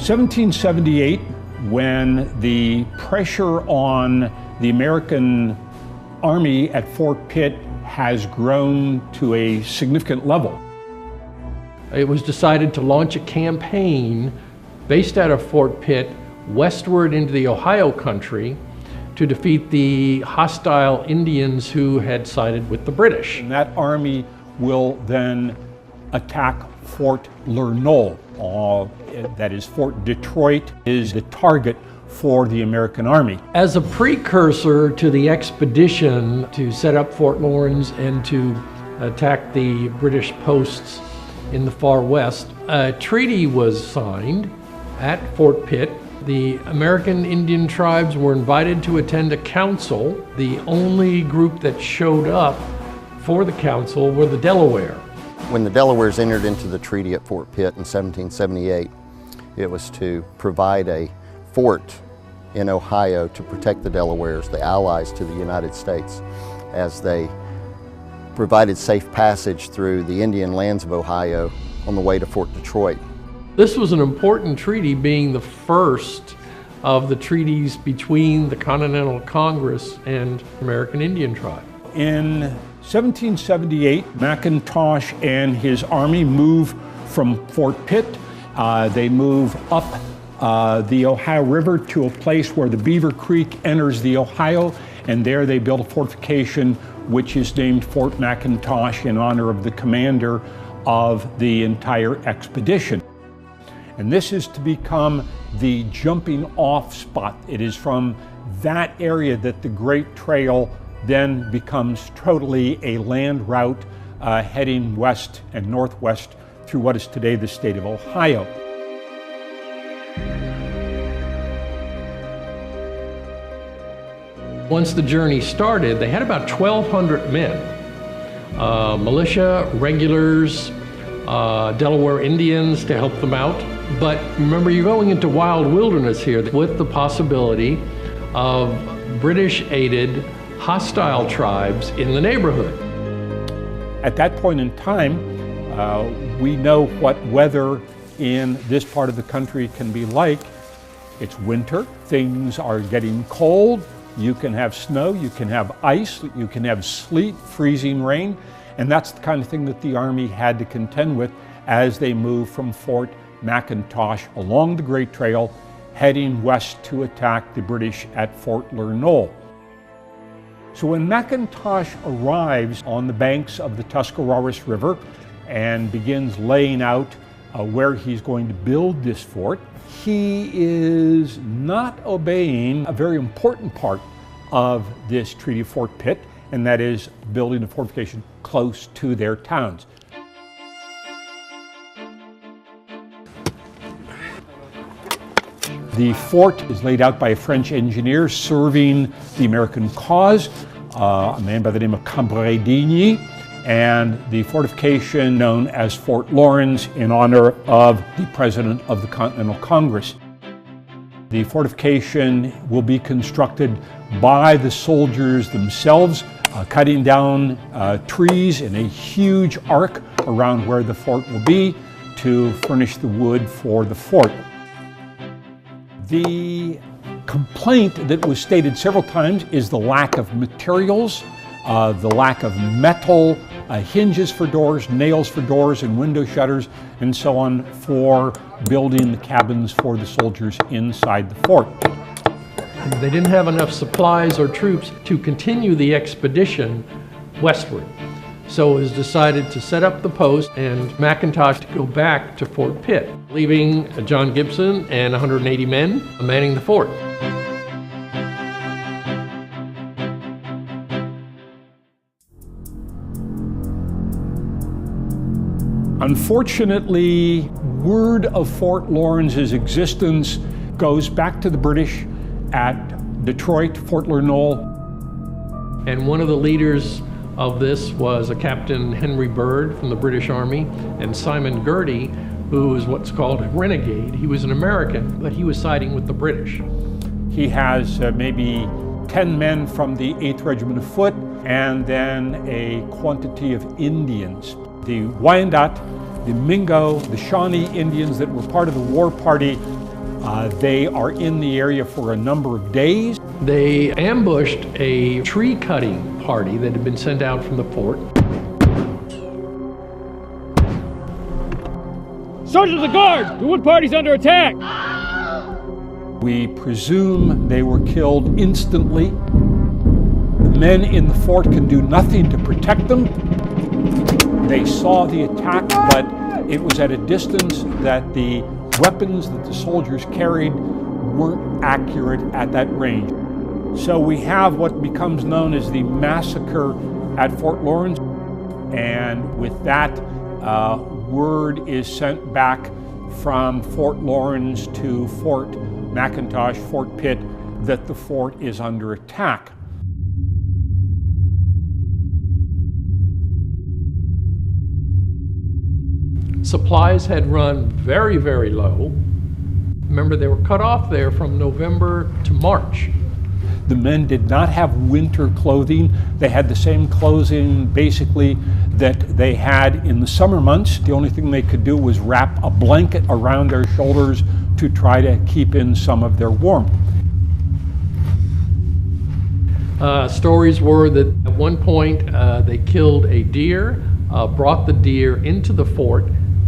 1778, when the pressure on the American Army at Fort Pitt has grown to a significant level. It was decided to launch a campaign based out of Fort Pitt westward into the Ohio country to defeat the hostile Indians who had sided with the British. And that army will then attack Fort Lernoul. That is, Fort Detroit is the target for the American Army. As a precursor to the expedition to set up Fort Lawrence and to attack the British posts in the far west, a treaty was signed at Fort Pitt. The American Indian tribes were invited to attend a council. The only group that showed up for the council were the Delaware. When the Delawares entered into the treaty at Fort Pitt in 1778, it was to provide a fort in Ohio to protect the Delawares, the allies to the United States, as they provided safe passage through the Indian lands of Ohio on the way to Fort Detroit. This was an important treaty, being the first of the treaties between the Continental Congress and American Indian tribe. In 1778, McIntosh and his army move from Fort Pitt. They move up the Ohio River to a place where the Beaver Creek enters the Ohio, and there they build a fortification which is named Fort McIntosh in honor of the commander of the entire expedition. And this is to become the jumping off spot. It is from that area that the Great Trail then becomes totally a land route heading west and northwest through what is today the state of Ohio. Once the journey started, they had about 1,200 men. Militia, regulars, Delaware Indians to help them out. But remember, you're going into wild wilderness here with the possibility of British-aided hostile tribes in the neighborhood. At that point in time, we know what weather in this part of the country can be like. It's winter, things are getting cold, you can have snow, you can have ice, you can have sleet, freezing rain, and that's the kind of thing that the Army had to contend with as they moved from Fort McIntosh along the Great Trail, heading west to attack the British at Fort Lernoul. So when McIntosh arrives on the banks of the Tuscarawas River and begins laying out where he's going to build this fort, he is not obeying a very important part of this Treaty of Fort Pitt, and that is building a fortification close to their towns. The fort is laid out by a French engineer serving the American cause, a man by the name of Cambrai-Digny, and the fortification known as Fort Lawrence in honor of the President of the Continental Congress. The fortification will be constructed by the soldiers themselves, cutting down trees in a huge arc around where the fort will be to furnish the wood for the fort. The complaint that was stated several times is the lack of materials, the lack of metal, hinges for doors, nails for doors and window shutters, and so on for building the cabins for the soldiers inside the fort. They didn't have enough supplies or troops to continue the expedition westward. So it was decided to set up the post and McIntosh to go back to Fort Pitt, leaving John Gibson and 180 men manning the fort. Unfortunately, word of Fort Lawrence's existence goes back to the British at Detroit, Fort Lernoul. And one of the leaders of this was a Captain Henry Byrd from the British Army, and Simon Girty, who was what's called a renegade. He was an American, but he was siding with the British. He has maybe 10 men from the 8th Regiment of Foot, and then a quantity of Indians. The Wyandot, the Mingo, the Shawnee Indians that were part of the war party They are in the area for a number of days. They ambushed a tree cutting party that had been sent out from the fort. Soldiers of the guard! The wood party's under attack! We presume they were killed instantly. The men in the fort can do nothing to protect them. They saw the attack, but it was at a distance that the weapons that the soldiers carried weren't accurate at that range. So we have what becomes known as the massacre at Fort Lawrence, and with that, word is sent back from Fort Lawrence to Fort McIntosh, Fort Pitt, that the fort is under attack. Supplies had run very, very low. Remember, they were cut off there from November to March. The men did not have winter clothing. They had the same clothing basically that they had in the summer months. The only thing they could do was wrap a blanket around their shoulders to try to keep in some of their warmth. Stories were that at one point they killed a deer, brought the deer into the fort,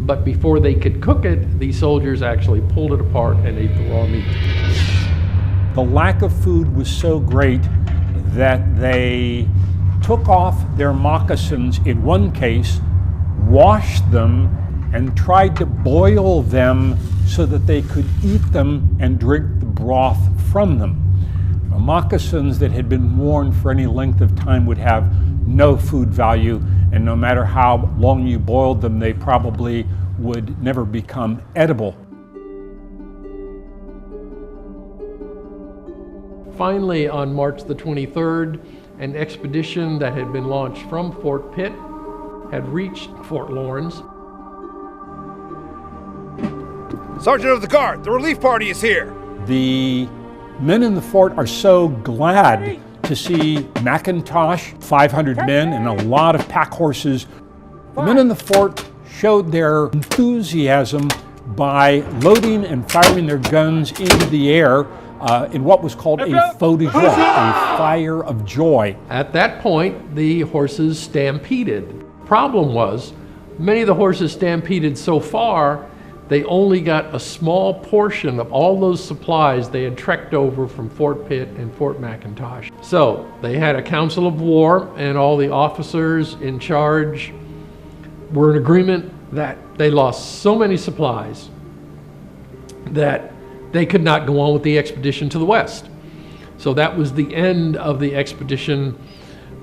but before they could cook it, the soldiers actually pulled it apart and ate the raw meat. The lack of food was so great that they took off their moccasins in one case, washed them, and tried to boil them so that they could eat them and drink the broth from them. Moccasins that had been worn for any length of time would have no food value, and no matter how long you boiled them, they probably would never become edible. Finally, on March the 23rd, an expedition that had been launched from Fort Pitt had reached Fort Lawrence. Sergeant of the guard, the relief party is here! The men in the fort are so glad to see McIntosh, 500 men and a lot of pack horses. The men in the fort showed their enthusiasm by loading and firing their guns into the air in what was called a feu de joie, a fire of joy. At that point, the horses stampeded. Problem was, many of the horses stampeded so far, they only got a small portion of all those supplies they had trekked over from Fort Pitt and Fort McIntosh. So they had a council of war, and all the officers in charge were in agreement that they lost so many supplies that they could not go on with the expedition to the west. So that was the end of the expedition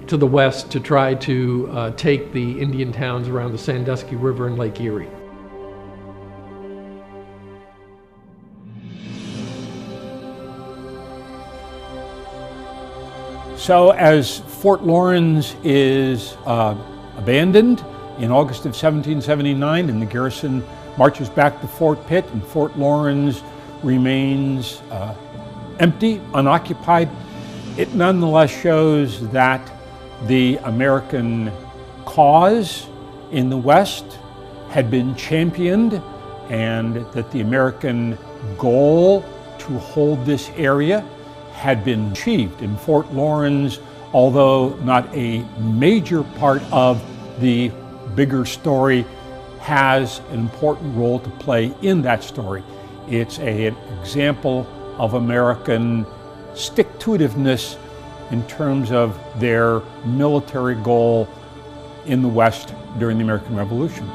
to the west to try to take the Indian towns around the Sandusky River and Lake Erie. So as Fort Lawrence is abandoned in August of 1779 and the garrison marches back to Fort Pitt and Fort Lawrence remains empty, unoccupied, it nonetheless shows that the American cause in the West had been championed and that the American goal to hold this area had been achieved. In Fort Lawrence, although not a major part of the bigger story, has an important role to play in that story. It's an example of American stick-to-itiveness in terms of their military goal in the West during the American Revolution.